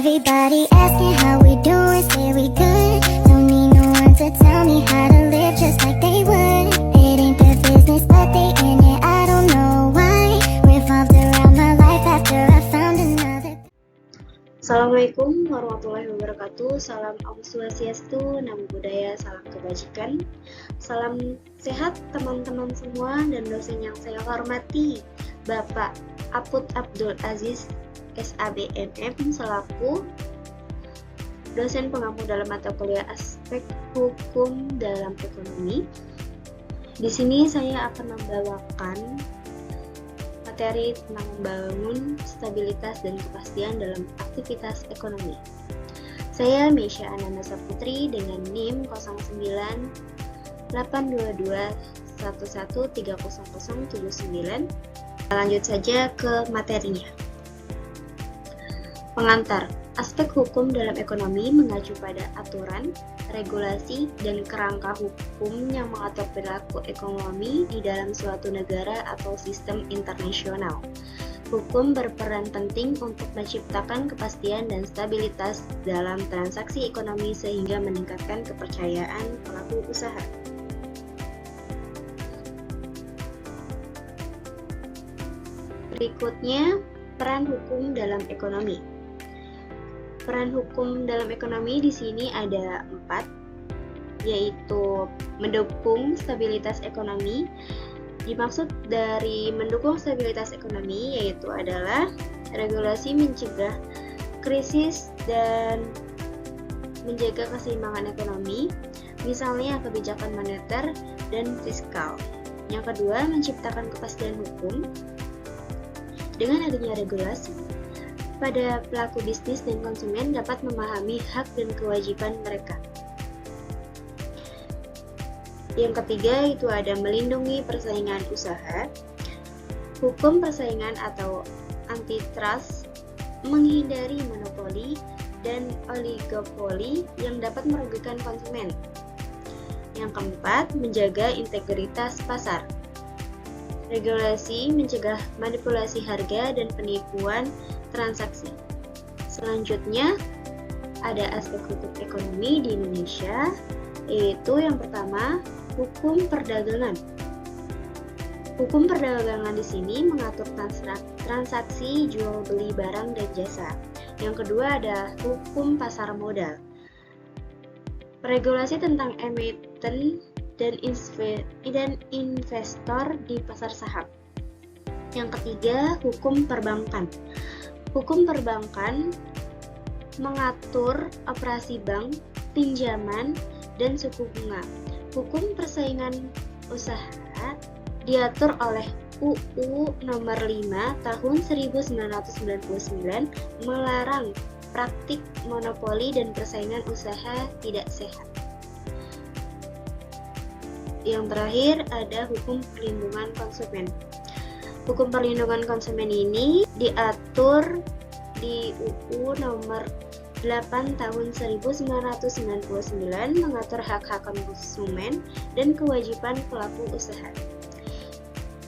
Everybody asking how we doing, say we good. Don't need no one to tell me how to live just like they would. It ain't their business, but they in it, I don't know why. Revolved around my life after I found another. Assalamualaikum warahmatullahi wabarakatuh. Salam Om Swastiastu, Namo Buddhaya, salam kebajikan. Salam sehat teman-teman semua dan dosen yang saya hormati, Bapak Apud Abdul Aziz SABMM selaku dosen pengampu dalam mata kuliah aspek hukum dalam ekonomi. Di sini saya akan membawakan materi tentang membangun stabilitas dan kepastian dalam aktivitas ekonomi. Saya Mesya Ananda Saputri dengan NIM 09982211300079. Lanjut saja ke materinya. Pengantar, aspek hukum dalam ekonomi mengacu pada aturan, regulasi, dan kerangka hukum yang mengatur perilaku ekonomi di dalam suatu negara atau sistem internasional. Hukum berperan penting untuk menciptakan kepastian dan stabilitas dalam transaksi ekonomi sehingga meningkatkan kepercayaan pelaku usaha. Berikutnya, peran hukum dalam ekonomi. Peran hukum dalam ekonomi di sini ada 4, yaitu mendukung stabilitas ekonomi. Dimaksud dari mendukung stabilitas ekonomi yaitu adalah regulasi mencegah krisis dan menjaga keseimbangan ekonomi, misalnya kebijakan moneter dan fiskal. Yang kedua, menciptakan kepastian hukum. Dengan adanya regulasi, pada pelaku bisnis dan konsumen dapat memahami hak dan kewajiban mereka. Yang ketiga itu ada melindungi persaingan usaha. Hukum persaingan atau antitrust menghindari monopoli dan oligopoli yang dapat merugikan konsumen. Yang keempat, menjaga integritas pasar. Regulasi mencegah manipulasi harga dan penipuan transaksi. Selanjutnya, ada aspek hukum ekonomi di Indonesia, yaitu yang pertama, hukum perdagangan. Hukum perdagangan di sini mengatur transaksi jual beli barang dan jasa. Yang kedua ada hukum pasar modal. Regulasi tentang emiten dan investor di pasar saham. Yang ketiga, hukum perbankan. Hukum perbankan mengatur operasi bank, pinjaman, dan suku bunga. Hukum persaingan usaha diatur oleh UU Nomor 5 Tahun 1999 melarang praktik monopoli dan persaingan usaha tidak sehat. Yang terakhir ada hukum perlindungan konsumen. Hukum perlindungan konsumen ini diatur di UU Nomor 8 Tahun 1999 mengatur hak-hak konsumen dan kewajiban pelaku usaha.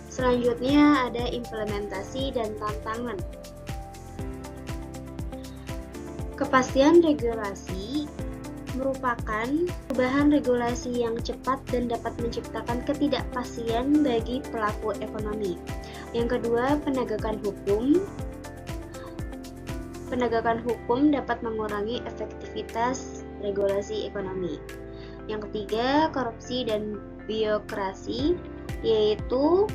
Selanjutnya ada implementasi dan tantangan. Kepastian regulasi merupakan perubahan regulasi yang cepat dan dapat menciptakan ketidakpastian bagi pelaku ekonomi. Yang kedua, penegakan hukum. Penegakan hukum dapat mengurangi efektivitas regulasi ekonomi. Yang ketiga, korupsi dan birokrasi, yaitu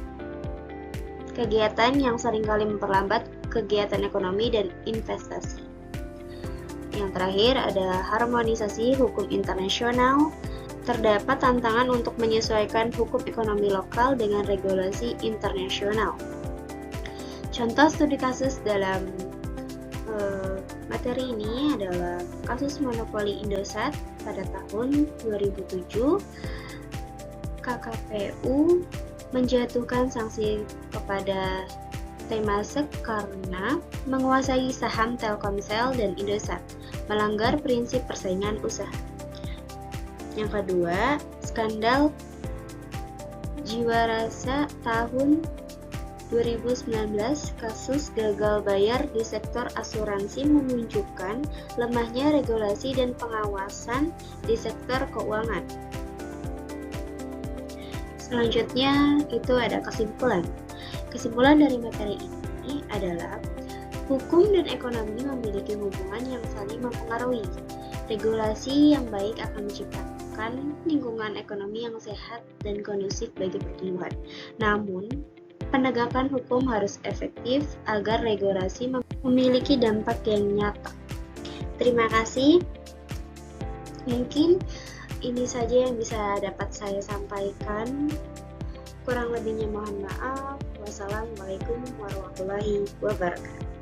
kegiatan yang seringkali memperlambat kegiatan ekonomi dan investasi. Yang terakhir ada harmonisasi hukum internasional. Terdapat tantangan untuk menyesuaikan hukum ekonomi lokal dengan regulasi internasional. Contoh studi kasus dalam materi ini adalah kasus monopoli Indosat pada tahun 2007. KKPU menjatuhkan sanksi kepada Temasek karena menguasai saham Telkomsel dan Indosat, melanggar prinsip persaingan usaha. Yang kedua, skandal Jiwarasa tahun 2019, kasus gagal bayar di sektor asuransi menunjukkan lemahnya regulasi dan pengawasan di sektor keuangan. Selanjutnya, itu ada kesimpulan. Kesimpulan dari materi ini adalah hukum dan ekonomi memiliki hubungan yang saling mempengaruhi. Regulasi yang baik akan menciptakan lingkungan ekonomi yang sehat dan kondusif bagi pertumbuhan. Namun, penegakan hukum harus efektif agar regulasi memiliki dampak yang nyata. Terima kasih. Mungkin ini saja yang bisa dapat saya sampaikan. Kurang lebihnya mohon maaf. Wassalamualaikum warahmatullahi wabarakatuh.